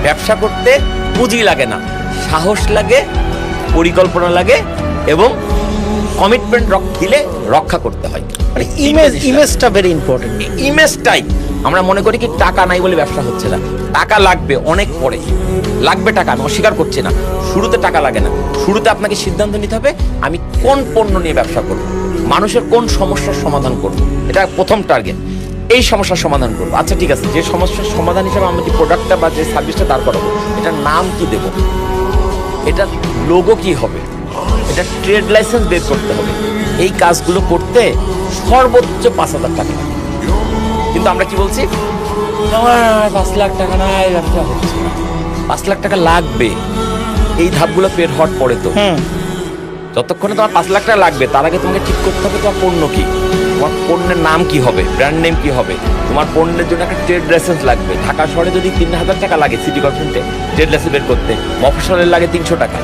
ব্যবসা করতে পুঁজি লাগে না, সাহস লাগে, পরিকল্পনা লাগে এবং কমিটমেন্ট দিলে রক্ষা করতে হয়। মানে ইমেজটা ভেরি ইম্পর্টেন্ট। ইমেজটাই আমরা মনে করি কি টাকা নাই বলে ব্যবসা হচ্ছে না। টাকা লাগবে অনেক পরে, লাগবে টাকা, আমি অস্বীকার করছি না। শুরুতে টাকা লাগে না। শুরুতে আপনাকে সিদ্ধান্ত নিতে হবে আমি কোন পণ্য নিয়ে ব্যবসা করব, মানুষের কোন সমস্যার সমাধান করব, এটা প্রথম টার্গেট। এই সমস্যার সমাধান করবো, আচ্ছা ঠিক আছে, যে সমস্যার সমাধান হিসেবে আমি যে প্রোডাক্টটা বা যে সার্ভিসটা দাঁড় করাবো, এটার নাম কি দেব, এটার লোগো কি হবে, এটা ট্রেড লাইসেন্স বের করতে হবে। এই কাজগুলো করতে সর্বোচ্চ 5,000 টাকা লাগে। কিন্তু আমরা কি বলছি, আমার 5 লাখ টাকা নাই, ব্যবসা হচ্ছে না। 5 লাখ টাকা লাগবে এই ধাপগুলো পের হওয়ার পরে। তো যতক্ষণে তোমার 5 লাখ টাকা লাগবে তার আগে তোমাকে ঠিক করতে হবে তোমার পণ্য কি, তোমার পণ্যের নাম কি হবে, ব্র্যান্ড নেম কি হবে, তোমার পণ্যের জন্য একটা ট্রেড লাইসেন্স লাগবে। ঢাকা শহরে যদি 3,000 টাকা লাগে সিটি কর্পোরেশনে ট্রেড লাইসেন্স বের করতে, মফস্বলের লাগে 300 টাকা।